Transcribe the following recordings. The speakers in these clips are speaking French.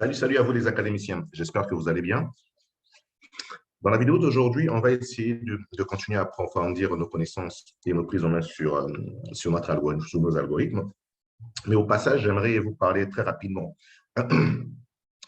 Salut à vous les académiciens. J'espère que vous allez bien. Dans la vidéo d'aujourd'hui, on va essayer de continuer à approfondir nos connaissances et nos prises en main sur notre algorithme, sur nos algorithmes. Mais au passage, j'aimerais vous parler très rapidement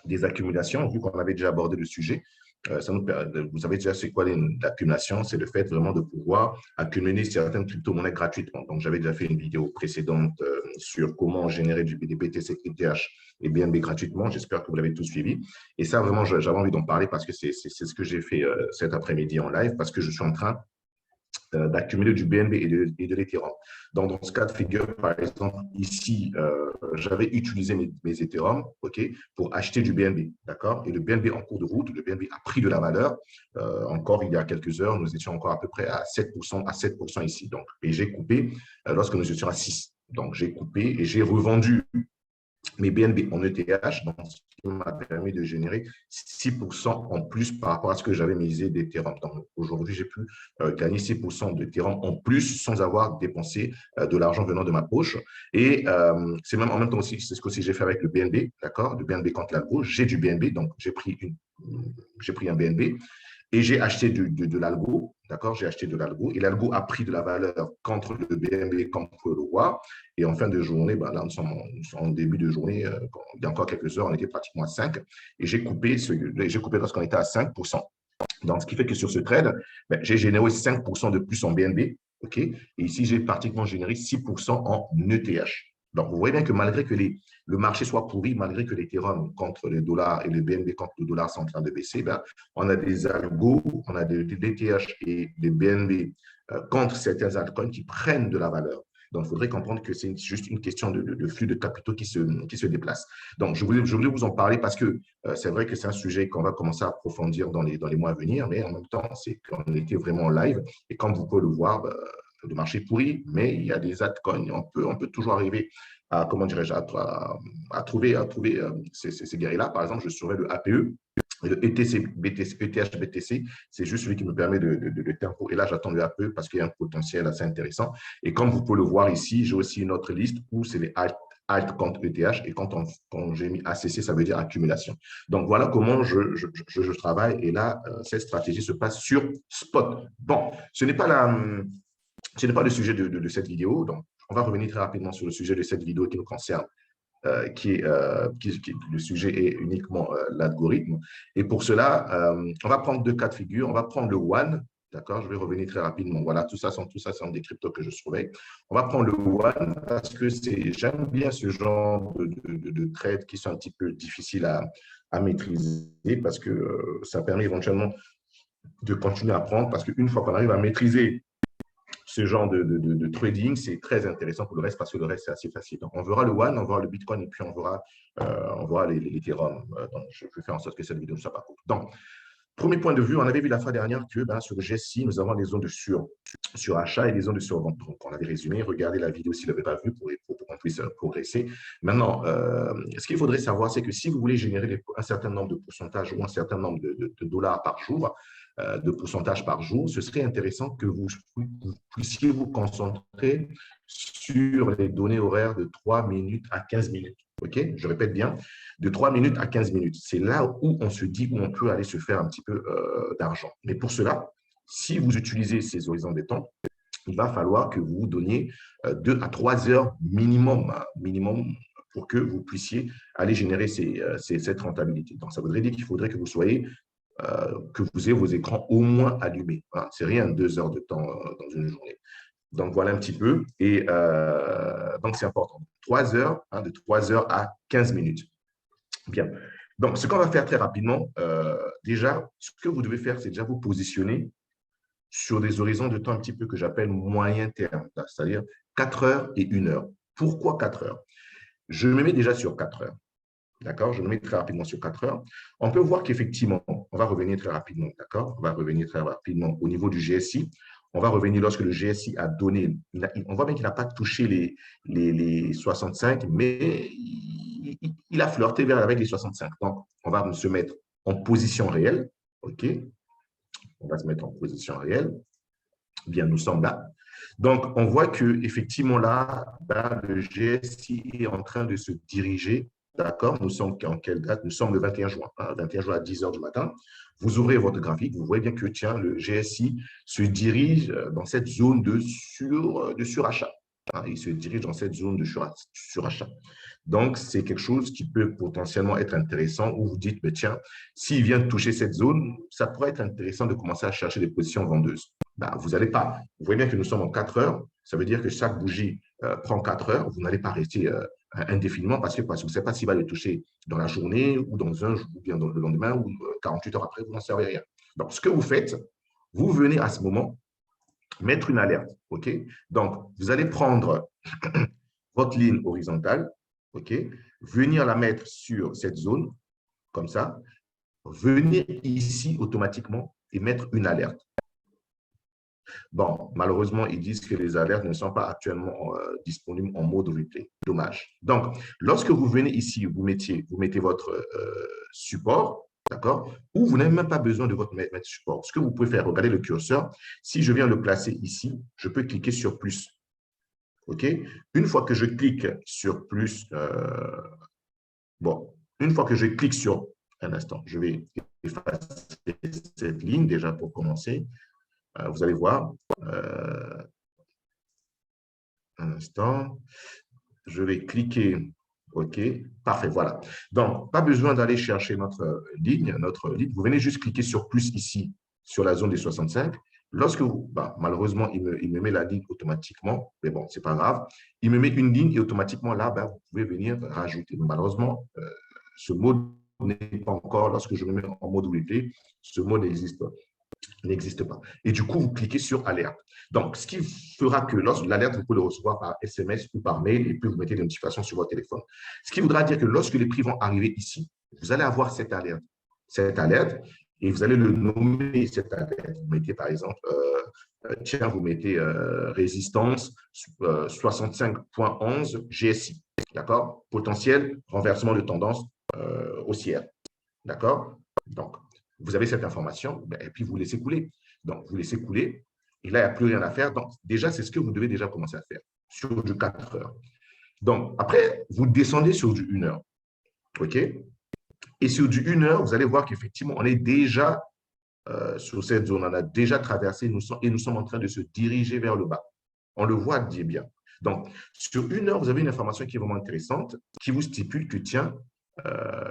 des accumulations, vu qu'on avait déjà abordé le sujet. Vous savez déjà c'est quoi l'accumulation? C'est le fait vraiment de pouvoir accumuler certaines crypto-monnaies gratuitement. Donc, j'avais déjà fait une vidéo précédente sur comment générer du BTC, ETH et BNB gratuitement. J'espère que vous l'avez tous suivi. Et ça, vraiment, j'avais envie d'en parler parce que c'est ce que j'ai fait cet après-midi en live, parce que je suis en train d'accumuler du BNB et de l'Ethereum. Donc, dans ce cas de figure, par exemple, ici, j'avais utilisé mes Ethereum pour acheter du BNB, d'accord? Et le BNB en cours de route, le BNB a pris de la valeur. Encore il y a quelques heures, nous étions encore à peu près à 7% ici. Donc, et j'ai coupé lorsque nous étions à 6. Donc, j'ai coupé et j'ai revendu mes BNB en ETH, donc ce qui m'a permis de générer 6% en plus par rapport à ce que j'avais misé d'Ethereum. Donc aujourd'hui, j'ai pu gagner 6% d'Ethereum en plus sans avoir dépensé de l'argent venant de ma poche. Et c'est même en même temps aussi, c'est ce que j'ai fait avec le BNB, d'accord? Le BNB contre l'algo. J'ai du BNB, donc j'ai pris un BNB. Et j'ai acheté de l'algo, d'accord? J'ai acheté de l'algo et l'algo a pris de la valeur contre le BNB, comme vous pouvez le voir. Et en fin de journée, ben là, nous sommes en début de journée, il y a encore quelques heures, on était pratiquement à 5. Et j'ai coupé lorsqu'on était à 5%. Donc, ce qui fait que sur ce trade, ben, j'ai généré 5% de plus en BNB, OK? Et ici, j'ai pratiquement généré 6% en ETH. Donc, vous voyez bien que malgré que le marché soit pourri, malgré que l'Ethereum contre le dollar et le BNB contre le dollar sont en train de baisser, ben, on a des algos, on a des ETH et des BNB contre certains altcoins qui prennent de la valeur. Donc, il faudrait comprendre que c'est juste une question de flux de capitaux qui se déplace. Donc, je voulais vous en parler parce que c'est vrai que c'est un sujet qu'on va commencer à approfondir dans les mois à venir, mais en même temps, c'est qu'on était vraiment en live. Et comme vous pouvez le voir, le marché est pourri, mais il y a des altcoins. On peut toujours arriver à, comment dirais-je, à trouver ces guerriers-là. Par exemple, je surveille le APE. Le ETH BTC, c'est juste celui qui me permet de tempo. Et là, j'attends le APE parce qu'il y a un potentiel assez intéressant. Et comme vous pouvez le voir ici, j'ai aussi une autre liste où c'est les alt contre ETH. Et quand j'ai mis ACC, ça veut dire accumulation. Donc, voilà comment je travaille. Et là, cette stratégie se passe sur Spot. Bon, ce n'est pas le sujet de cette vidéo. Donc, on va revenir très rapidement sur le sujet de cette vidéo qui nous concerne. Le sujet est uniquement l'algorithme. Et pour cela, on va prendre deux cas de figure. On va prendre le one, d'accord? Je vais revenir très rapidement. Voilà, tout ça sont des cryptos que je surveille. On va prendre le one parce que j'aime bien ce genre de trades qui sont un petit peu difficiles à maîtriser parce que ça permet éventuellement de continuer à apprendre parce qu'une fois qu'on arrive à maîtriser ce genre de trading, c'est très intéressant pour le reste parce que le reste, c'est assez facile. Donc, on verra le One, on verra le Bitcoin et puis on verra l'Ethereum. Donc, je vais faire en sorte que cette vidéo ne soit pas courte. Donc, premier point de vue, on avait vu la fois dernière que sur le GSI, nous avons des zones de surachat et des zones de survente. Donc, on avait résumé, regardez la vidéo s'il n'avait pas vu pour qu'on puisse progresser. Maintenant, ce qu'il faudrait savoir, c'est que si vous voulez générer un certain nombre de pourcentages ou un certain nombre de dollars par jour, de pourcentage par jour, ce serait intéressant que vous puissiez vous concentrer sur les données horaires de 3 minutes à 15 minutes. OK? Je répète bien, de 3 minutes à 15 minutes. C'est là où on se dit où on peut aller se faire un petit peu d'argent. Mais pour cela, si vous utilisez ces horizons de temps, il va falloir que vous vous donniez 2 à 3 heures minimum pour que vous puissiez aller générer cette rentabilité. Donc, ça voudrait dire qu'il faudrait que vous soyez que vous ayez vos écrans au moins allumés. Hein. C'est rien, 2 heures de temps dans une journée. Donc, voilà un petit peu. Et donc, c'est important. 3 heures, hein, de 3 heures à 15 minutes. Bien. Donc, ce qu'on va faire très rapidement, déjà, ce que vous devez faire, c'est déjà vous positionner sur des horizons de temps un petit peu que j'appelle moyen terme, c'est-à-dire 4 heures et 1 heure. Pourquoi 4 heures? Je me mets déjà sur 4 heures. D'accord? Je me mets très rapidement sur 4 heures. On peut voir qu'effectivement, on va revenir très rapidement, d'accord? On va revenir très rapidement au niveau du GSI. On va revenir lorsque le GSI a donné, on voit bien qu'il n'a pas touché les 65, mais il a flirté avec les 65. Donc, on va se mettre en position réelle, OK? On va se mettre en position réelle. Bien, nous sommes là. Donc, on voit qu'effectivement, là, le GSI est en train de se diriger D'accord? Nous sommes en quelle date? Nous sommes le 21 juin. 21 juin à 10 heures du matin. Vous ouvrez votre graphique, vous voyez bien que tiens, le GSI se dirige dans cette zone de surachat. Il se dirige dans cette zone de surachat. Donc, c'est quelque chose qui peut potentiellement être intéressant où vous dites, mais tiens, s'il vient de toucher cette zone, ça pourrait être intéressant de commencer à chercher des positions vendeuses. Vous n'allez pas. Vous voyez bien que nous sommes en 4 heures. Ça veut dire que chaque bougie prend 4 heures. Vous n'allez pas rester indéfiniment parce que vous ne savez pas s'il va le toucher dans la journée ou dans un jour ou bien dans le lendemain ou 48 heures après, vous n'en savez rien. Donc, ce que vous faites, vous venez à ce moment mettre une alerte. OK? Donc, vous allez prendre votre ligne horizontale, OK? Venir la mettre sur cette zone, comme ça, venir ici automatiquement et mettre une alerte. Bon, malheureusement, ils disent que les alertes ne sont pas actuellement disponibles en mode replay. Dommage. Donc, lorsque vous venez ici, vous mettez votre support, d'accord? Ou vous n'avez même pas besoin de votre mettre support. Ce que vous pouvez faire, regardez le curseur. Si je viens le placer ici, je peux cliquer sur plus. OK? Une fois que je clique sur plus, une fois que je clique sur un instant, je vais effacer cette ligne déjà pour commencer. Vous allez voir, un instant, je vais cliquer, OK, parfait, voilà. Donc, pas besoin d'aller chercher notre ligne. Vous venez juste cliquer sur plus ici, sur la zone des 65. Lorsque vous, malheureusement, il me met la ligne automatiquement, mais bon, ce n'est pas grave. Il me met une ligne et automatiquement, là, vous pouvez venir rajouter. Malheureusement, ce mode n'est pas encore, lorsque je me mets en mode replay, ce mode n'existe pas. Et du coup, vous cliquez sur alerte. Donc, ce qui fera que lorsque l'alerte, vous pouvez le recevoir par SMS ou par mail et puis vous mettez des notifications sur votre téléphone. Ce qui voudra dire que lorsque les prix vont arriver ici, vous allez avoir cette alerte. Cette alerte, et vous allez le nommer cette alerte. Vous mettez par exemple, vous mettez résistance 65.11 GSI. D'accord? Potentiel renversement de tendance haussière. D'accord? Donc, vous avez cette information, et puis vous laissez couler. Donc, vous laissez couler, et là, il n'y a plus rien à faire. Donc, déjà, c'est ce que vous devez déjà commencer à faire sur du 4 heures. Donc, après, vous descendez sur du 1 heure. OK? Et sur du 1 heure, vous allez voir qu'effectivement, on est déjà sur cette zone. On a déjà traversé et nous sommes en train de se diriger vers le bas. On le voit bien. Donc, sur 1 heure, vous avez une information qui est vraiment intéressante, qui vous stipule que, tiens,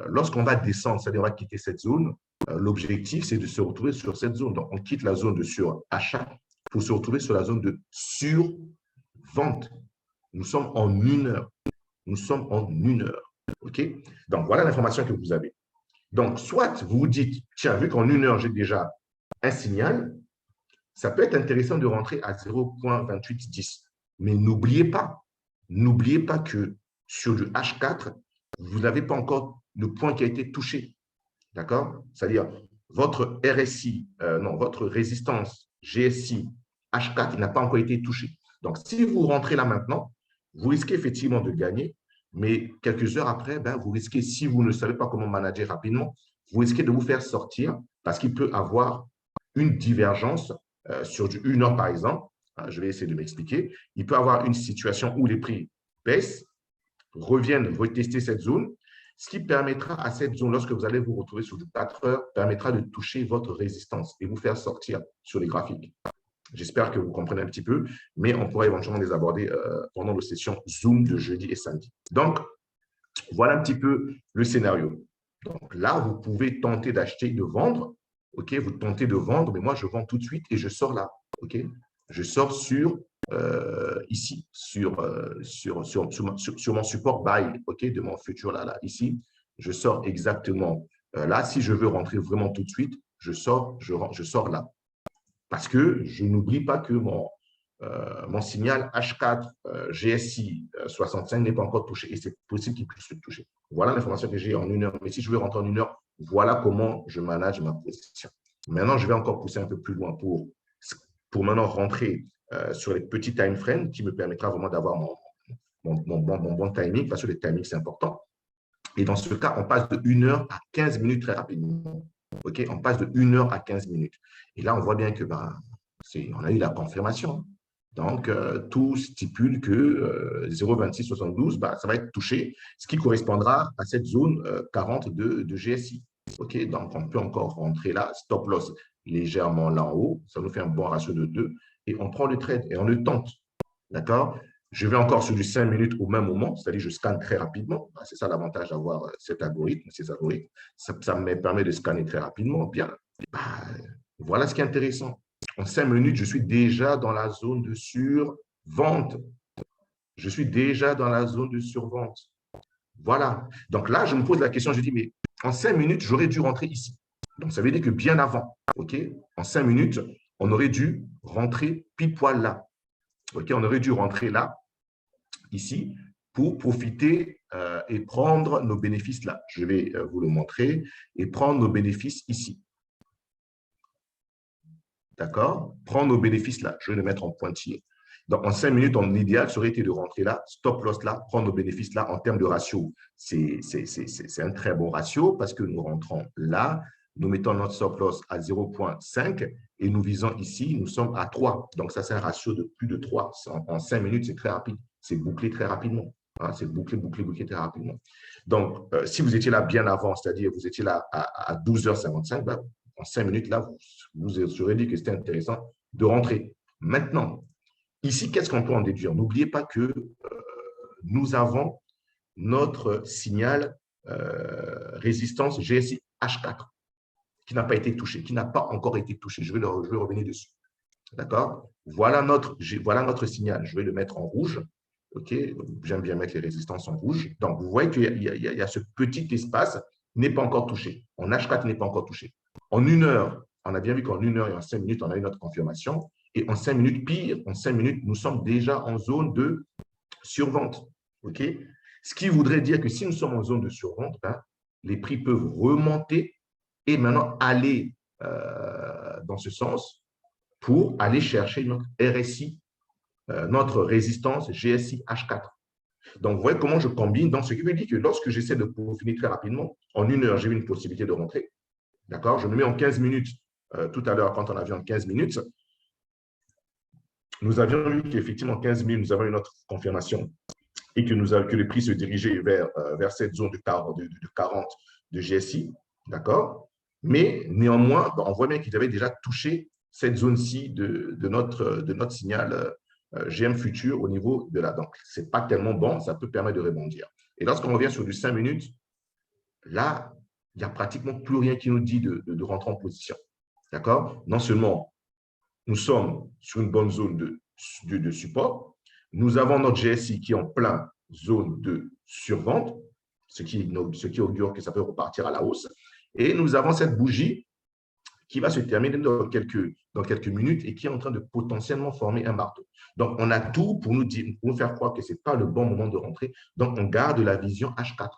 lorsqu'on va descendre, c'est-à-dire on va quitter cette zone, l'objectif, c'est de se retrouver sur cette zone. Donc, on quitte la zone de surachat pour se retrouver sur la zone de survente. Nous sommes en 1 heure. Nous sommes en 1 heure. OK? Donc, voilà l'information que vous avez. Donc, soit vous vous dites, tiens, vu qu'en 1 heure, j'ai déjà un signal, ça peut être intéressant de rentrer à 0.2810. Mais n'oubliez pas que sur du H4, vous n'avez pas encore le point qui a été touché. D'accord? C'est-à-dire, votre RSI, votre résistance GSI H4 n'a pas encore été touchée. Donc, si vous rentrez là maintenant, vous risquez effectivement de gagner, mais quelques heures après, vous risquez, si vous ne savez pas comment manager rapidement, vous risquez de vous faire sortir parce qu'il peut avoir une divergence sur du 1 heure, par exemple. Je vais essayer de m'expliquer. Il peut avoir une situation où les prix baissent, reviennent retester cette zone, ce qui permettra à cette zone, lorsque vous allez vous retrouver sur du 4 heures, permettra de toucher votre résistance et vous faire sortir sur les graphiques. J'espère que vous comprenez un petit peu, mais on pourra éventuellement les aborder pendant nos sessions Zoom de jeudi et samedi. Donc, voilà un petit peu le scénario. Donc là, vous pouvez tenter d'acheter et de vendre. OK, vous tentez de vendre, mais moi, je vends tout de suite et je sors là. OK, je sors ici, sur mon support buy, OK, de mon futur là, ici. Je sors exactement là. Si je veux rentrer vraiment tout de suite, je sors là. Parce que je n'oublie pas que mon signal H4 GSI 65 n'est pas encore touché et c'est possible qu'il puisse le toucher. Voilà l'information que j'ai en 1 heure. Mais si je veux rentrer en 1 heure, voilà comment je manage ma position. Maintenant, je vais encore pousser un peu plus loin pour maintenant rentrer sur les petits time frames qui me permettra vraiment d'avoir mon bon timing parce que le timing, c'est important. Et dans ce cas, on passe de 1 heure à 15 minutes très rapidement. OK, on passe de 1 heure à 15 minutes. Et là, on voit bien que on a eu la confirmation. Donc, tout stipule que 0,2672, bah, ça va être touché, ce qui correspondra à cette zone 40 de GSI. OK, donc on peut encore rentrer là, stop loss légèrement là en haut, ça nous fait un bon ratio de 2, et on prend le trade et on le tente. D'accord? Je vais encore sur du 5 minutes au même moment, c'est-à-dire je scanne très rapidement. C'est ça l'avantage d'avoir cet algorithme, ces algorithmes. Ça me permet de scanner très rapidement. Bien, bah, voilà ce qui est intéressant. En 5 minutes, je suis déjà dans la zone de survente. Je suis déjà dans la zone de survente. Voilà. Donc là, je me pose la question, je dis, mais en 5 minutes, j'aurais dû rentrer ici. Donc ça veut dire que bien avant, OK, en 5 minutes, on aurait dû rentrer pile poil là. OK, on aurait dû rentrer là, ici, pour profiter et prendre nos bénéfices là. Je vais vous le montrer et prendre nos bénéfices ici. D'accord? Prendre nos bénéfices là. Je vais le mettre en pointillé. Donc, en 5 minutes, en idéal, ça aurait été de rentrer là, stop loss là, prendre nos bénéfices là en termes de ratio. C'est un très bon ratio parce que nous rentrons là, nous mettons notre stop loss à 0,5 et nous visons ici, nous sommes à 3. Donc, ça, c'est un ratio de plus de 3. En 5 minutes, c'est très rapide. C'est bouclé très rapidement. Hein, c'est bouclé très rapidement. Donc, si vous étiez là bien avant, c'est-à-dire vous étiez là à 12h55, ben, en 5 minutes, là, vous aurez dit que c'était intéressant de rentrer. Maintenant, ici, qu'est-ce qu'on peut en déduire? N'oubliez pas que nous avons notre signal résistance GSI H4 qui n'a pas été touché, qui n'a pas encore été touché. Je vais revenir dessus. D'accord? Voilà notre signal. Je vais le mettre en rouge. OK? J'aime bien mettre les résistances en rouge. Donc, vous voyez qu'il y a ce petit espace n'est pas encore touché. En H4 n'est pas encore touché. En 1 heure, on a bien vu qu'en 1 heure et en 5 minutes, on a eu notre confirmation. Et en 5 minutes, pire, en 5 minutes, nous sommes déjà en zone de survente. OK? Ce qui voudrait dire que si nous sommes en zone de survente, ben, les prix peuvent remonter et maintenant aller dans ce sens pour aller chercher notre RSI, notre résistance GSI H4. Donc, vous voyez comment je combine. Donc, ce qui veut dire que lorsque j'essaie de peaufiner très rapidement, en 1 heure, j'ai eu une possibilité de rentrer. D'accord? Je me mets en 15 minutes. Tout à l'heure, quand on a vu en 15 minutes, nous avions vu qu'effectivement, en 15 minutes, nous avons une autre confirmation et que le prix se dirigeait vers cette zone de 40 de GSI. D'accord? Mais néanmoins, on voit bien qu'il avait déjà touché cette zone-ci de notre signal GM futur au niveau de là. Donc, ce n'est pas tellement bon, ça peut permettre de rebondir. Et lorsqu'on revient sur du 5 minutes, là, il n'y a pratiquement plus rien qui nous dit de rentrer en position. D'accord? Non seulement nous sommes sur une bonne zone de support, nous avons notre GSI qui est en plein zone de survente, ce qui augure que ça peut repartir à la hausse. Et nous avons cette bougie qui va se terminer dans quelques minutes et qui est en train de potentiellement former un marteau. Donc, on a tout pour nous faire croire que ce n'est pas le bon moment de rentrer. Donc, on garde la vision H4.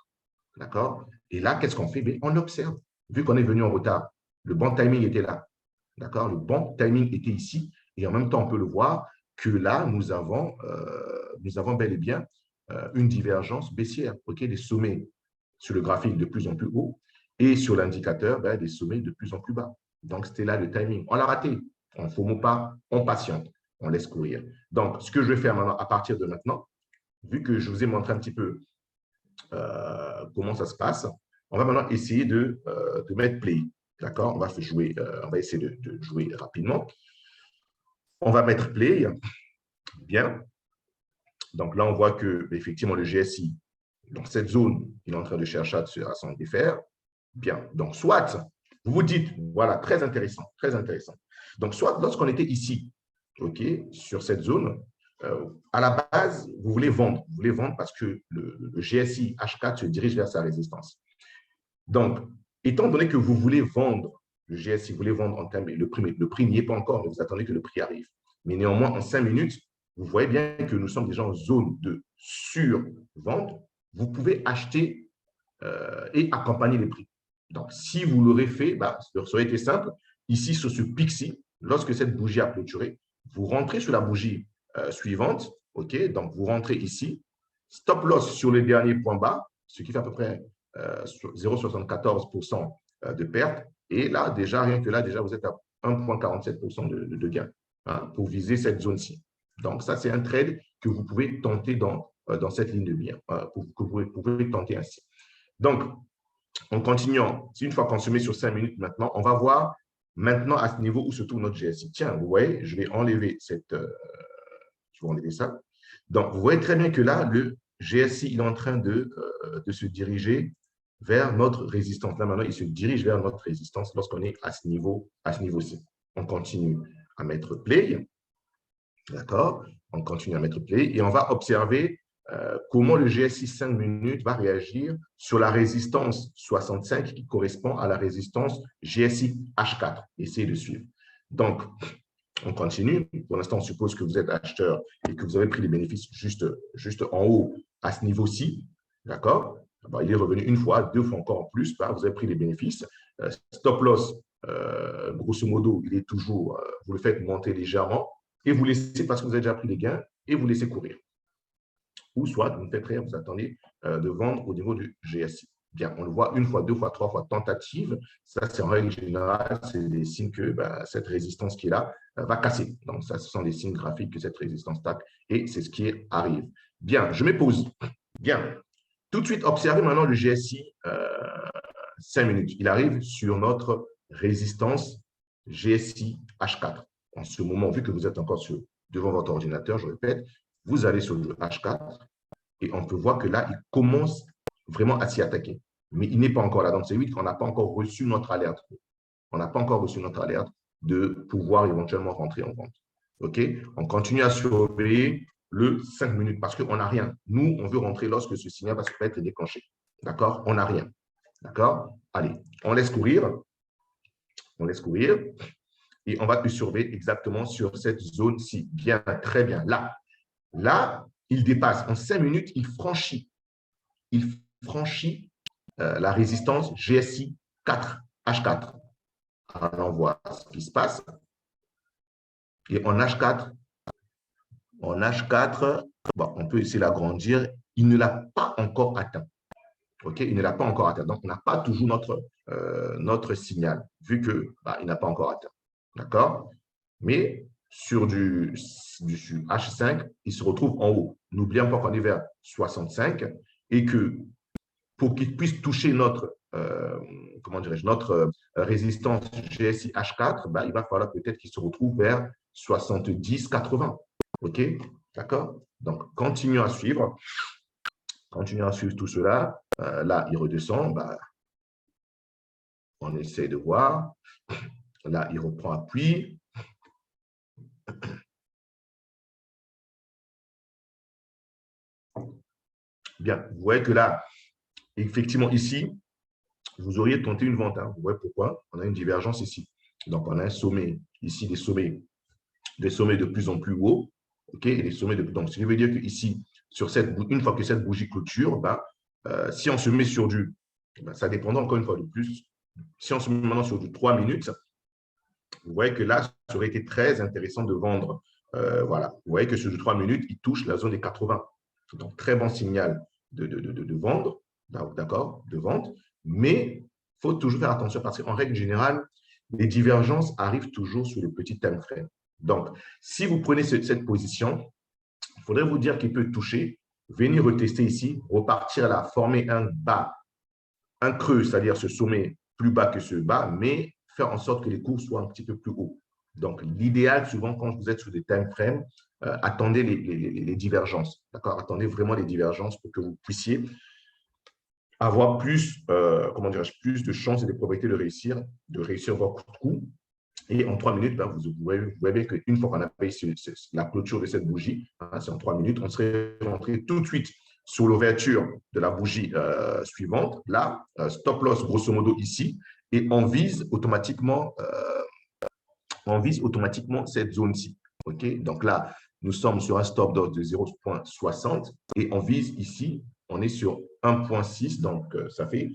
D'accord? Et là, qu'est-ce qu'on fait? On observe. Vu qu'on est venu en retard, le bon timing était là. D'accord? Le bon timing était ici. Et en même temps, on peut le voir que là, nous avons bel et bien une divergence baissière. Okay? Des sommets sur le graphique de plus en plus haut et sur l'indicateur, des sommets de plus en plus bas. Donc, c'était là le timing. On l'a raté. On ne FOMO pas, on patiente, on laisse courir. Donc, ce que je vais faire maintenant, à partir de maintenant, vu que je vous ai montré un petit peu comment ça se passe, on va maintenant essayer de mettre play. D'accord? On va essayer de jouer rapidement. On va mettre play. Bien. Donc là, on voit que effectivement le GSI, dans cette zone, il est en train de chercher à s'en défaire. Bien. Donc, soit, vous vous dites, voilà, très intéressant, très intéressant. Donc, soit lorsqu'on était ici, OK, sur cette zone, à la base, vous voulez vendre. Vous voulez vendre parce que le GSI H4 se dirige vers sa résistance. Donc, étant donné que vous voulez vendre le GSI, vous voulez vendre en termes, le prix n'y est pas encore, mais vous attendez que le prix arrive. Mais néanmoins, en 5 minutes, vous voyez bien que nous sommes déjà en zone de survente. Vous pouvez acheter et accompagner les prix. Donc, si vous l'aurez fait, ça aurait été simple. Ici, sur ce pic-ci, lorsque cette bougie a clôturé, vous rentrez sur la bougie suivante. OK? Donc, vous rentrez ici. Stop loss sur le dernier point bas, ce qui fait à peu près 0,74% de perte. Et là, déjà, rien que là, déjà, vous êtes à 1,47% de gain pour viser cette zone-ci. Donc, ça, c'est un trade que vous pouvez tenter dans cette ligne de mire, que vous pouvez tenter ainsi. Donc, en continuant, une fois qu'on se met sur 5 minutes maintenant, on va voir maintenant à ce niveau où se trouve notre GSI. Tiens, vous voyez, je vais enlever je vais enlever ça. Donc, vous voyez très bien que là, le GSI, il est en train de se diriger vers notre résistance. Là, maintenant, il se dirige vers notre résistance lorsqu'on est à ce niveau-ci. On continue à mettre play. D'accord? On continue à mettre play et on va observer comment le GSI 5 minutes va réagir sur la résistance 65 qui correspond à la résistance GSI H4. Essayez de suivre. Donc, on continue. Pour l'instant, on suppose que vous êtes acheteur et que vous avez pris les bénéfices juste en haut à ce niveau-ci. D'accord? Il est revenu une fois, deux fois encore en plus. Vous avez pris les bénéfices. Stop loss, grosso modo, il est toujours, vous le faites monter légèrement et vous laissez, parce que vous avez déjà pris les gains, et vous laissez courir. Ou soit, vous ne faites rien, vous attendez de vendre au niveau du GSI. Bien, on le voit une fois, deux fois, trois fois, tentative. Ça, c'est en règle générale, c'est des signes que cette résistance qui est là va casser. Donc, ça, ce sont des signes graphiques que cette résistance tape et c'est ce qui arrive. Bien, je me pose. Bien, tout de suite, observez maintenant le GSI 5 minutes. Il arrive sur notre résistance GSI H4. En ce moment, vu que vous êtes encore devant votre ordinateur, je répète, vous allez sur le H4 et on peut voir que là, il commence vraiment à s'y attaquer. Mais il n'est pas encore là. Donc, c'est lui qu'on n'a pas encore reçu notre alerte. On n'a pas encore reçu notre alerte de pouvoir éventuellement rentrer en vente. OK? On continue à surveiller le 5 minutes parce qu'on n'a rien. Nous, on veut rentrer lorsque ce signal va se être déclenché. D'accord? On n'a rien. D'accord? Allez, on laisse courir. On laisse courir. Et on va surveiller exactement sur cette zone-ci. Bien, très bien. Là, il dépasse. En 5 minutes, il franchit la résistance GSI 4, H4. Alors, on voit ce qui se passe. Et en H4, on peut essayer d'agrandir. Il ne l'a pas encore atteint. OK? Il ne l'a pas encore atteint. Donc, on n'a pas toujours notre signal, vu qu'il n'a pas encore atteint. D'accord? Mais sur du H5, il se retrouve en haut. N'oublions pas qu'on est vers 65 et que pour qu'il puisse toucher notre résistance GSI H4, il va falloir peut-être qu'il se retrouve vers 70, 80. OK? D'accord? Donc, continuons à suivre. Continuons à suivre tout cela. Là, il redescend. On essaie de voir. Là, il reprend appui. Bien, vous voyez que là, effectivement, ici, vous auriez tenté une vente. Vous voyez pourquoi? On a une divergence ici. Donc, on a un sommet, ici, des sommets de plus en plus hauts. OK? Et des sommets donc, ce qui veut dire qu'ici, une fois que cette bougie clôture, si on se met sur ça dépendra encore une fois de plus. Si on se met maintenant sur du 3 minutes, vous voyez que là, ça aurait été très intéressant de vendre. Voilà. Vous voyez que sur du 3 minutes, il touche la zone des 80. Donc, très bon signal de vendre, d'accord, de vente. Mais il faut toujours faire attention parce qu'en règle générale, les divergences arrivent toujours sur le petit time frame. Donc, si vous prenez cette position, il faudrait vous dire qu'il peut toucher, venir retester ici, repartir là, former un bas, un creux, c'est-à-dire ce sommet plus bas que ce bas, mais faire en sorte que les cours soient un petit peu plus hauts. Donc, l'idéal, souvent, quand vous êtes sur des time frames, attendez les divergences. D'accord? Attendez vraiment les divergences pour que vous puissiez avoir plus de chances et de probabilités de réussir votre coup. Et en 3 minutes, vous voyez bien qu'une fois qu'on a payé la clôture de cette bougie, c'est en 3 minutes, on serait rentré tout de suite sur l'ouverture de la bougie suivante. Là, stop loss grosso modo ici, et on vise automatiquement cette zone-ci. Okay? Donc là, nous sommes sur un stop loss de 0,60 et on vise ici, on est sur 1,6, donc ça fait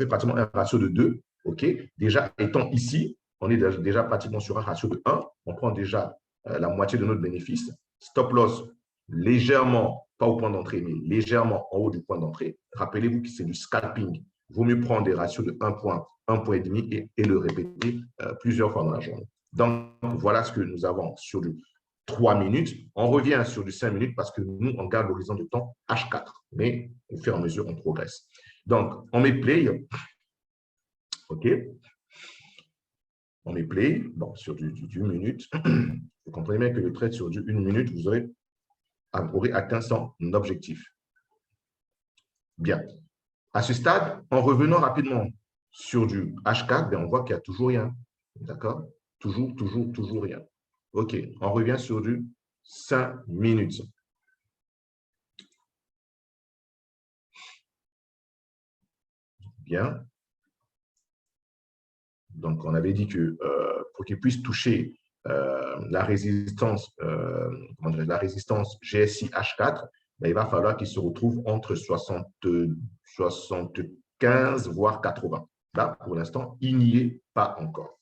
pratiquement un ratio de 2. Okay? Déjà, étant ici, on est déjà pratiquement sur un ratio de 1. On prend déjà la moitié de notre bénéfice. Stop loss légèrement, pas au point d'entrée, mais légèrement en haut du point d'entrée. Rappelez-vous que c'est du scalping. Il vaut mieux prendre des ratios de 1 point, 1,5 point et le répéter plusieurs fois dans la journée. Donc, voilà ce que nous avons sur du 3 minutes. On revient sur du 5 minutes parce que nous, on garde l'horizon de temps H4. Mais au fur et à mesure, on progresse. Donc, on met play. OK. On met play. Bon, sur du 1 minute. Vous comprenez bien que le trade sur du 1 minute, vous aurez atteint son objectif. Bien. À ce stade, en revenant rapidement sur du H4, on voit qu'il n'y a toujours rien. D'accord? Toujours rien. OK. On revient sur du 5 minutes. Bien. Donc, on avait dit que pour qu'il puisse toucher la résistance GSI H4, il va falloir qu'il se retrouve entre 75 voire 80. Là, pour l'instant, il n'y est pas encore.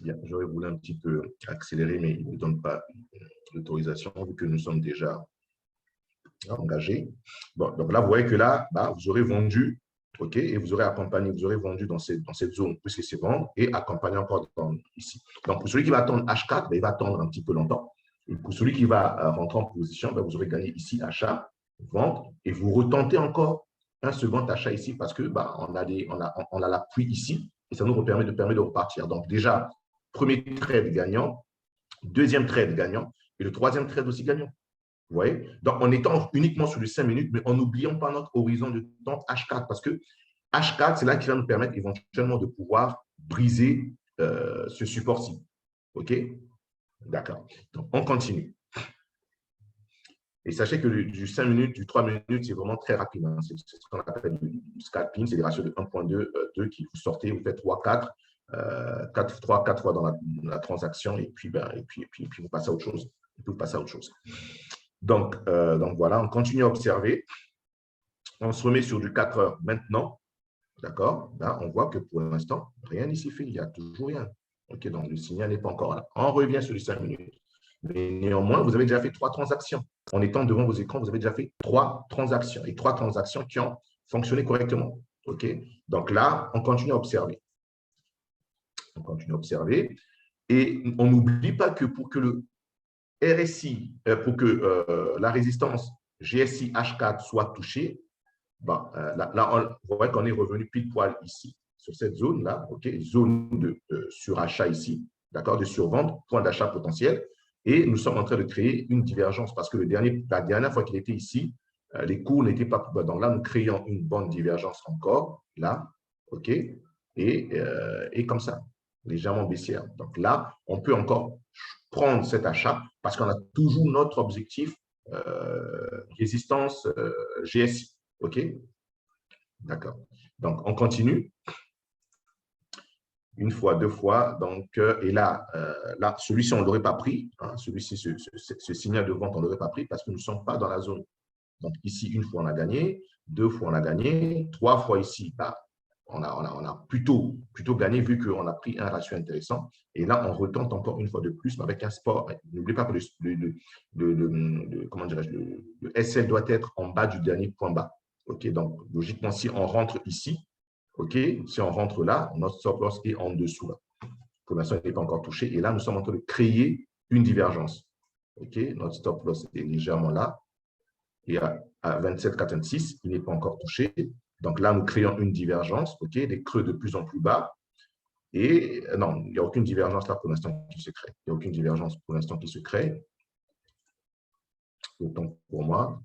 Bien, j'aurais voulu un petit peu accélérer, mais il ne me donne pas l'autorisation vu que nous sommes déjà engagés. Bon, donc là, vous voyez que là, vous aurez vendu, OK, et vous aurez accompagné, vous aurez vendu dans cette zone puisque c'est vendre et accompagné encore ici. Donc, pour celui qui va attendre H4, il va attendre un petit peu longtemps. Et pour celui qui va rentrer en position, vous aurez gagné ici achat, vente, et vous retentez encore un second achat ici parce que on a l'appui ici et ça nous permet de repartir. Donc, déjà, premier trade gagnant, deuxième trade gagnant et le troisième trade aussi gagnant. Vous voyez? Donc, en étant uniquement sur les 5 minutes, mais en n'oubliant pas notre horizon de temps H4, parce que H4, c'est là qui va nous permettre éventuellement de pouvoir briser ce support-ci. OK? D'accord. Donc, on continue. Et sachez que du 5 minutes, du 3 minutes, c'est vraiment très rapide. Hein. C'est ce qu'on appelle du scalping. C'est des ratios de 1.2, 2 qui vous sortez, vous faites 3, 4, 4 fois dans la transaction et puis vous passez à autre chose. Vous passez à autre chose. Donc voilà, on continue à observer. On se remet sur du 4 heures maintenant. D'accord? Là, on voit que pour l'instant, rien n'est fait. Il n'y a toujours rien. OK, donc le signal n'est pas encore là. On revient sur les 5 minutes. Mais néanmoins, vous avez déjà fait 3 transactions. En étant devant vos écrans, vous avez déjà fait 3 transactions. Et 3 transactions qui ont fonctionné correctement. OK? Donc là, on continue à observer. On continue à observer. Et on n'oublie pas que pour que le RSI, pour que la résistance GSI H4 soit touchée, là, on voit qu'on est revenu pile poil ici, sur cette zone-là, okay, zone de surachat ici, d'accord, de survente, point d'achat potentiel. Et nous sommes en train de créer une divergence parce que la dernière fois qu'il était ici, les cours n'étaient pas plus bas. Donc là, nous créons une bonne divergence encore, là, OK, et comme ça, légèrement baissière. Donc là, on peut encore prendre cet achat parce qu'on a toujours notre objectif résistance GSI. OK? D'accord. Donc, on continue. Une fois, deux fois. Donc, et là, celui-ci, on ne l'aurait pas pris. Hein, celui-ci, ce signal de vente, on ne l'aurait pas pris parce que nous ne sommes pas dans la zone. Donc, ici, une fois, on a gagné. 2 fois, on a gagné. 3 fois ici, on a plutôt gagné vu qu'on a pris un ratio intéressant. Et là, on retente encore une fois de plus, mais avec un sport. N'oubliez pas que comment dirais-je, le SL doit être en bas du dernier point bas. OK, donc, logiquement, si on rentre ici, OK, si on rentre là, notre stop loss est en dessous. Là. Pour l'instant, il n'est pas encore touché. Et là, nous sommes en train de créer une divergence. OK, notre stop loss est légèrement là. Et à 27,86, il n'est pas encore touché. Donc là, nous créons une divergence, OK, des creux de plus en plus bas. Et non, il n'y a aucune divergence là pour l'instant qui se crée. Il n'y a aucune divergence pour l'instant qui se crée. Autant pour moi.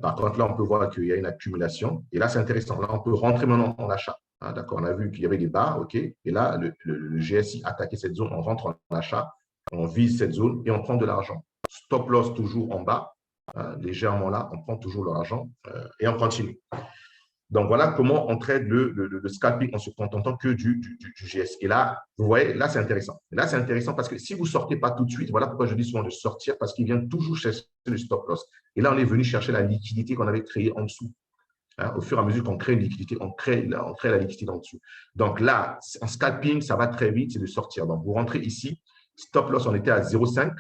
Par contre, là, on peut voir qu'il y a une accumulation. Et là, c'est intéressant. Là, on peut rentrer maintenant en achat. Hein, d'accord, on a vu qu'il y avait des bas, OK. Et là, le GSI a attaqué cette zone. On rentre en achat, on vise cette zone et on prend de l'argent. Stop loss toujours en bas. Légèrement là, on prend toujours l'argent et on continue. Donc, voilà comment on traite le scalping en se contentant que du GS. Et là, vous voyez, là, c'est intéressant. Et là, c'est intéressant parce que si vous ne sortez pas tout de suite, voilà pourquoi je dis souvent de sortir, parce qu'il vient toujours chercher le stop loss. Et là, on est venu chercher la liquidité qu'on avait créée en dessous. Hein, au fur et à mesure qu'on crée une liquidité, on crée la liquidité en dessous. Donc là, en scalping, ça va très vite, c'est de sortir. Donc, vous rentrez ici, stop loss, on était à 0,5.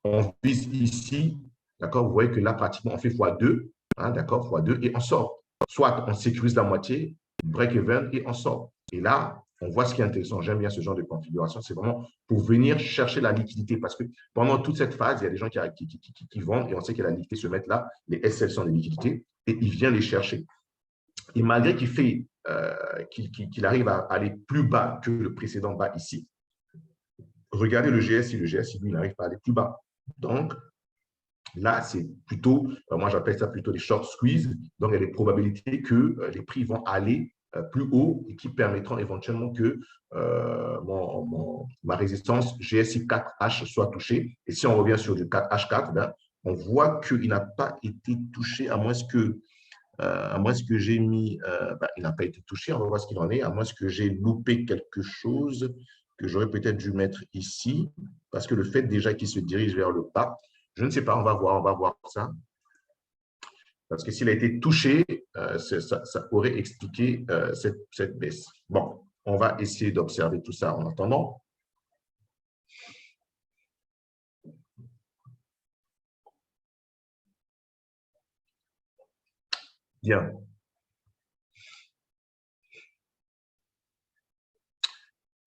On vise ici d'accord, vous voyez que là, pratiquement, on fait x2, hein, d'accord, x2, et on sort. Soit on sécurise la moitié, break-even, et on sort. Et là, on voit ce qui est intéressant. J'aime bien ce genre de configuration. C'est vraiment pour venir chercher la liquidité. Parce que pendant toute cette phase, il y a des gens qui vendent et on sait que la liquidité se met là. Les SL sont des liquidités et il vient les chercher. Et malgré qu'il arrive à aller plus bas que le précédent bas ici, regardez le GSI. Le GSI, lui, il n'arrive pas à aller plus bas. Donc, là, c'est plutôt, moi j'appelle ça plutôt des short squeeze. Donc, il y a des probabilités que les prix vont aller plus haut et qui permettront éventuellement que ma résistance GSI 4H soit touchée. Et si on revient sur du 4H4, ben, on voit qu'il n'a pas été touché à moins que j'ai mis, il n'a pas été touché, on va voir ce qu'il en est, à moins que j'ai loupé quelque chose que j'aurais peut-être dû mettre ici, parce que le fait déjà qu'il se dirige vers le bas, je ne sais pas, on va voir ça. Parce que s'il a été touché, ça aurait expliqué cette baisse. Bon, on va essayer d'observer tout ça en attendant. Bien.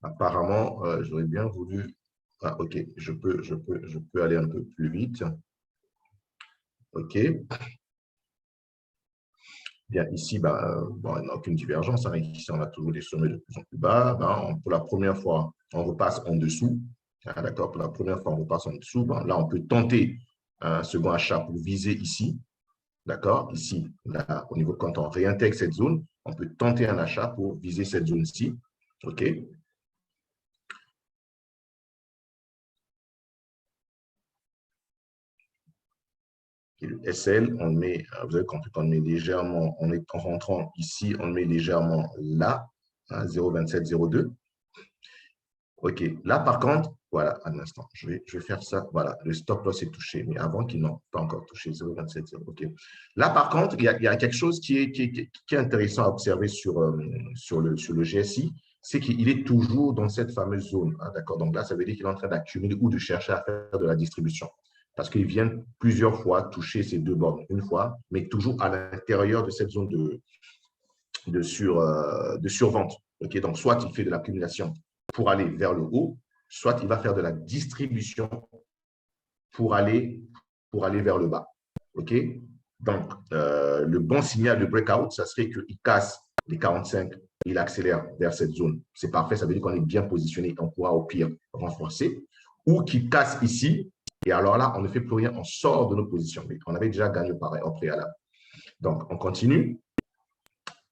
Apparemment, j'aurais bien voulu… Ah, OK, je peux aller un peu plus vite. OK. Bien, ici, il n'y a aucune divergence. Hein. Ici, on a toujours des sommets de plus en plus bas. Pour la première fois, on repasse en dessous. Ah, d'accord, pour la première fois, on repasse en dessous. Là, on peut tenter un second achat pour viser ici. D'accord, ici, là, au niveau, quand on réintègre cette zone, on peut tenter un achat pour viser cette zone-ci. OK. Et le SL, on met, vous avez compris qu'on met légèrement, en rentrant ici, on met légèrement là, hein, 0,2702. OK. Là, par contre, voilà, un instant, je vais faire ça. Voilà, le stop loss est touché, mais avant qu'il n'ont pas encore touché 0,27. OK. Là, par contre, il y a quelque chose qui est intéressant à observer sur le GSI, c'est qu'il est toujours dans cette fameuse zone. Hein, d'accord. Donc là, ça veut dire qu'il est en train d'accumuler ou de chercher à faire de la distribution. Parce qu'il vient plusieurs fois toucher ces deux bornes, une fois, mais toujours à l'intérieur de cette zone de survente. OK. Donc, soit il fait de l'accumulation pour aller vers le haut, soit il va faire de la distribution pour aller vers le bas. OK? Donc, le bon signal de breakout, ça serait qu'il casse les 45, il accélère vers cette zone. C'est parfait, ça veut dire qu'on est bien positionné, on pourra au pire renforcer. Ou qu'il casse ici, et alors là, on ne fait plus rien, on sort de nos positions. Mais on avait déjà gagné pareil au préalable. Donc, on continue.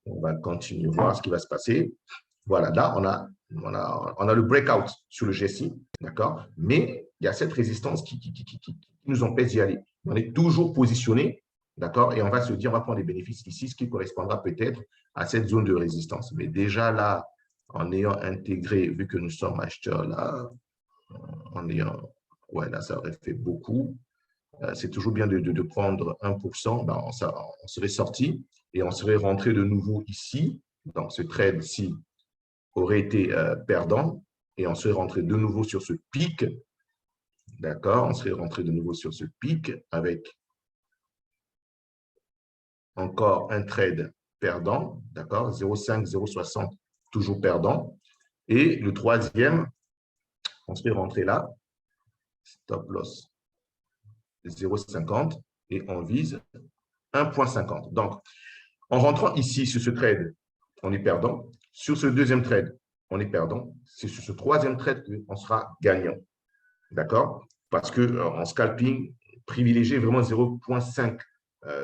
On va continuer, voir ce qui va se passer. Voilà, là, on a le breakout sur le GSI, d'accord? Mais il y a cette résistance qui nous empêche d'y aller. On est toujours positionné, d'accord? Et on va se dire, on va prendre des bénéfices ici, ce qui correspondra peut-être à cette zone de résistance. Mais déjà là, en ayant intégré, vu que nous sommes acheteurs là, ouais, là, ça aurait fait beaucoup. C'est toujours bien de prendre 1%, on serait sorti et on serait rentré de nouveau ici. Donc, ce trade-ci aurait été perdant et on serait rentré de nouveau sur ce pic. D'accord, on serait rentré de nouveau sur ce pic avec encore un trade perdant, d'accord, 0,5, 0,60, toujours perdant. Et le troisième, on serait rentré là, stop loss 0,50 et on vise 1,50. Donc, en rentrant ici sur ce trade, on est perdant. Sur ce deuxième trade, on est perdant. C'est sur ce troisième trade qu'on sera gagnant. D'accord? Parce qu'en scalping, privilégier vraiment 0,5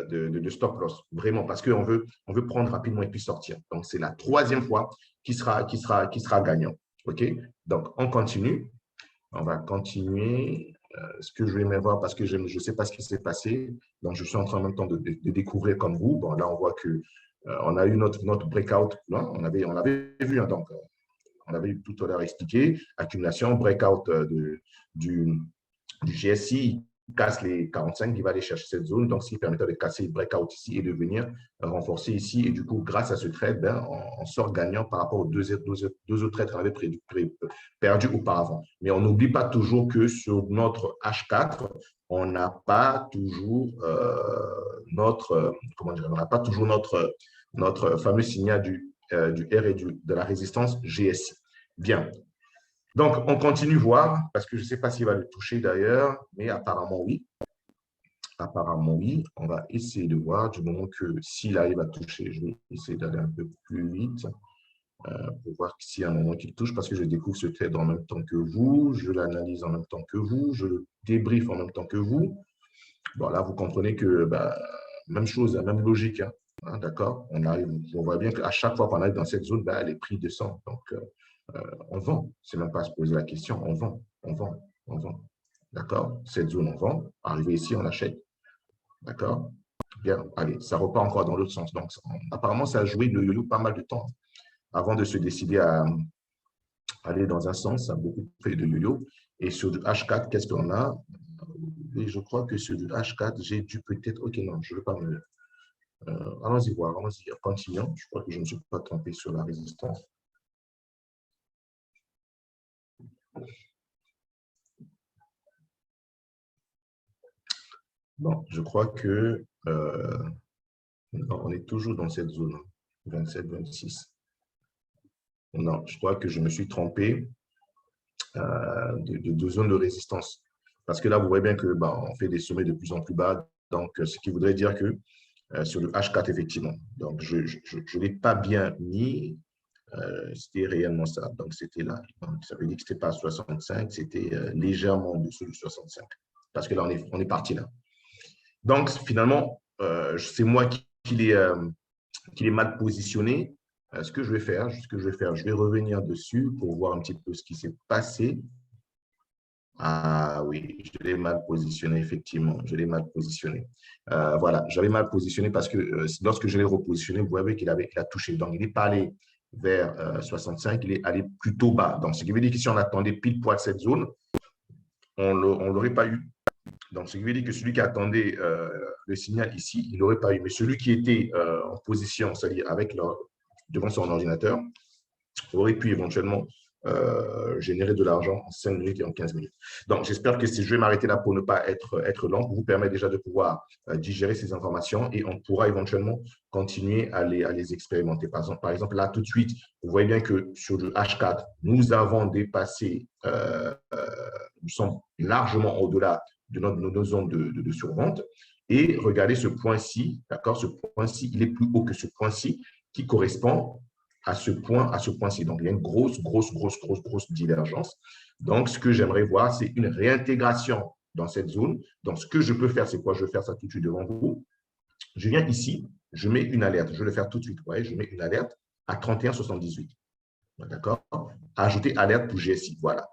de stop loss. Vraiment, parce qu'on veut prendre rapidement et puis sortir. Donc, c'est la troisième fois qui sera gagnant. OK? Donc, on continue. On va continuer. Ce que je vais voir, parce que je ne sais pas ce qui s'est passé. Donc, je suis en train en même temps de découvrir comme vous. Bon, là, on voit que on a eu notre breakout. Non, on l'avait vu. Hein, donc, on avait tout à l'heure expliqué. Accumulation, breakout du GSI casse les 45, il va aller chercher cette zone, donc ce qui permettra de casser le breakout ici et de venir renforcer ici. Et du coup, grâce à ce trade, ben, on sort gagnant par rapport aux deux autres trades qu'on avait perdus auparavant. Mais on n'oublie pas toujours que sur notre H4, on n'a pas toujours notre fameux signal du R et de la résistance GSI. Bien. Donc, on continue voir, parce que je ne sais pas s'il va le toucher d'ailleurs, mais apparemment oui. Apparemment oui. On va essayer de voir du moment que s'il arrive à toucher, je vais essayer d'aller un peu plus vite pour voir s'il y a un moment qu'il touche, parce que je découvre ce trade en même temps que vous, je l'analyse en même temps que vous, je le débriefe en même temps que vous. Bon, là, vous comprenez que bah, même chose, la même logique. Hein, d'accord? On voit bien qu'à chaque fois qu'on arrive dans cette zone, bah, les prix descendent. Donc, on vend. C'est même pas à se poser la question. On vend, on vend, on vend. D'accord? Cette zone, on vend. Arrivé ici, on achète. D'accord? Bien, allez, ça repart encore dans l'autre sens. Donc, apparemment, ça a joué le yo-yo pas mal de temps avant de se décider à aller dans un sens. Ça a beaucoup fait de yo-yo. Et sur du H4, qu'est-ce qu'on a? Et je crois que sur du H4, j'ai dû peut-être… Ok, non, je ne veux pas me… allons-y voir, allons-y, continuons. Je crois que je ne me suis pas trompé sur la résistance. Bon, je crois que on est toujours dans cette zone, 27-26. Non, je crois que je me suis trompé de zone de résistance. Parce que là, vous voyez bien que bah, on fait des sommets de plus en plus bas. Donc, ce qui voudrait dire que sur le H4, effectivement. Donc, je ne l'ai pas bien mis. C'était réellement ça. Donc, c'était là. Donc, ça veut dire que ce n'était pas 65, c'était légèrement en dessous de 65. Parce que là, on est parti là. Donc, finalement, c'est moi qui l'ai mal positionné. Ce que je vais faire, je vais revenir dessus pour voir un petit peu ce qui s'est passé. Ah oui, je l'ai mal positionné, effectivement. Je l'ai mal positionné. Voilà, j'avais mal positionné parce que lorsque je l'ai repositionné, vous voyez qu'il a touché. Donc, il n'est pas allé vers 65, il est allé plutôt bas. Donc, ce qui veut dire que si on attendait pile poil cette zone, on ne l'aurait pas eu. Donc, ce qui veut dire que celui qui attendait le signal ici, il n'aurait pas eu. Mais celui qui était en position, c'est-à-dire devant son ordinateur, aurait pu éventuellement générer de l'argent en 5 minutes et en 15 minutes. Donc, j'espère que je vais m'arrêter là pour ne pas être lent, pour vous permettre déjà de pouvoir digérer ces informations et on pourra éventuellement continuer à les expérimenter. Par exemple, là, tout de suite, vous voyez bien que sur le H4, nous avons dépassé, nous sommes largement au-delà de nos zones de survente. Et regardez ce point-ci, d'accord? Ce point-ci, il est plus haut que ce point-ci qui correspond à ce point-ci. Donc, il y a une grosse divergence. Donc, ce que j'aimerais voir, c'est une réintégration dans cette zone. Donc, ce que je peux faire, c'est quoi? Je vais faire ça tout de suite devant vous. Je viens ici, je mets une alerte. Je vais le faire tout de suite. Vous voyez, je mets une alerte à 31,78. D'accord? Ajouter alerte pour GSI. Voilà.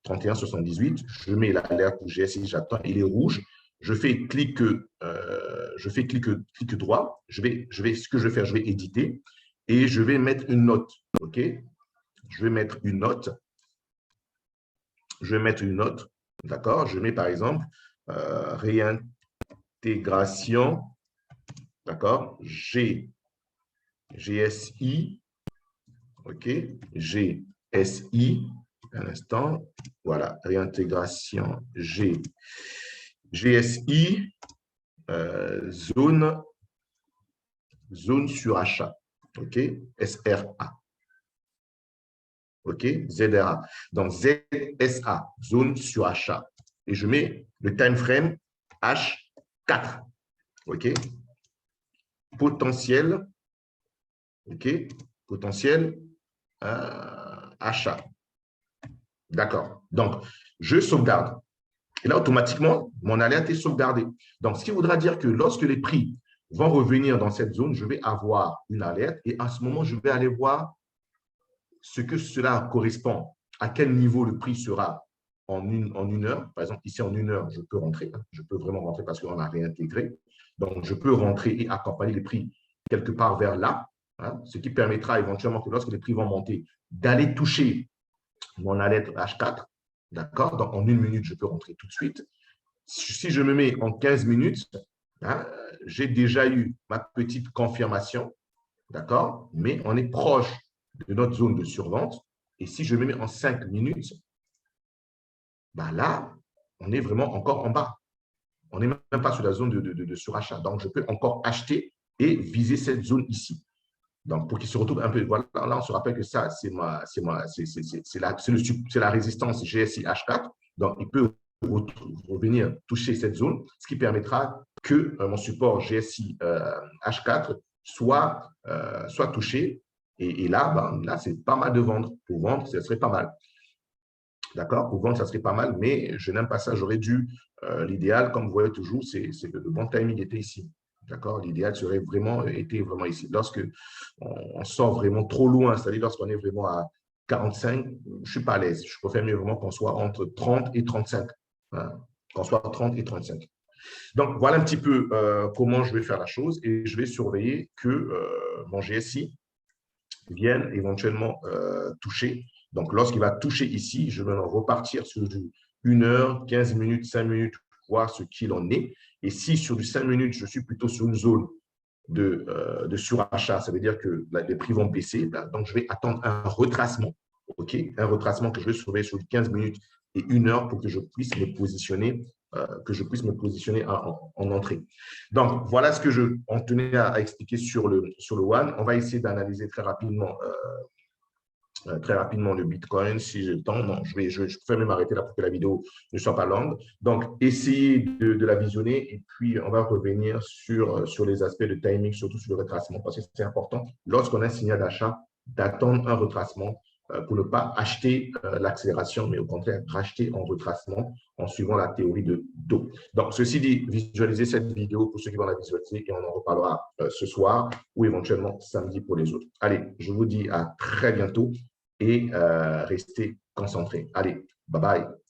31,78. Je mets l'alerte pour GSI, j'attends. Il est rouge. Je fais clic droit. Ce que je vais faire, je vais éditer. Et je vais mettre une note, OK? Je vais mettre une note. D'accord? Je mets par exemple réintégration, d'accord? GSI, OK? GSI, un instant, voilà, réintégration GSI, zone sur achat. OK, SRA. OK, ZRA. Donc, ZSA, zone sur achat. Et je mets le time frame H4. OK, potentiel, OK, potentiel achat. D'accord. Donc, je sauvegarde. Et là, automatiquement, mon alerte est sauvegardée. Donc, ce qui voudra dire que lorsque les prix vont revenir dans cette zone, je vais avoir une alerte et à ce moment, je vais aller voir ce que cela correspond, à quel niveau le prix sera en une heure. Par exemple, ici, en une heure, je peux rentrer. Je peux vraiment rentrer parce qu'on a réintégré. Donc, je peux rentrer et accompagner les prix quelque part vers là, ce qui permettra éventuellement que lorsque les prix vont monter, d'aller toucher mon alerte H4. D'accord? Donc, en une minute, je peux rentrer tout de suite. Si je me mets en 15 minutes, hein, j'ai déjà eu ma petite confirmation, d'accord? Mais on est proche de notre zone de survente. Et si je me mets en 5 minutes, ben là, on est vraiment encore en bas. On n'est même pas sur la zone de surachat. Donc, je peux encore acheter et viser cette zone ici. Donc, pour qu'il se retrouve un peu, voilà, là, on se rappelle que ça, c'est la résistance GSI H4. Donc, il peut revenir toucher cette zone, ce qui permettra que mon support GSI H4 soit touché. Et là, ben, là c'est pas mal de vendre. Pour vendre, ce serait pas mal. D'accord? Pour vendre, ça serait pas mal, mais je n'aime pas ça. J'aurais dû, l'idéal, comme vous voyez toujours, c'est que le bon timing était ici. D'accord? L'idéal serait vraiment été vraiment ici. Lorsque on sort vraiment trop loin, c'est-à-dire lorsqu'on est vraiment à 45, je ne suis pas à l'aise. Je préfère mieux vraiment qu'on soit entre 30 et 35. Hein? Qu'on soit 30 et 35. Donc, voilà un petit peu comment je vais faire la chose et je vais surveiller que mon GSI vienne éventuellement toucher. Donc, lorsqu'il va toucher ici, je vais repartir sur du 1 heure, 15 minutes, 5 minutes, voir ce qu'il en est. Et si sur du 5 minutes, je suis plutôt sur une zone de surachat, ça veut dire que les prix vont baisser. Donc, je vais attendre un retracement, un retracement que je vais surveiller sur 15 minutes et 1 heure pour que je puisse me positionner, en entrée. Donc, voilà ce que on tenait à expliquer sur le One. On va essayer d'analyser très rapidement le Bitcoin si j'ai le temps. Non, je vais même m'arrêter là pour que la vidéo ne soit pas longue. Donc, essayez de la visionner et puis on va revenir sur les aspects de timing, surtout sur le retracement, parce que c'est important, lorsqu'on a un signal d'achat, d'attendre un retracement pour ne pas acheter l'accélération, mais au contraire, racheter en retracement en suivant la théorie de Do. Donc, ceci dit, visualisez cette vidéo pour ceux qui vont la visualiser et on en reparlera ce soir ou éventuellement samedi pour les autres. Allez, je vous dis à très bientôt et restez concentrés. Allez, bye bye.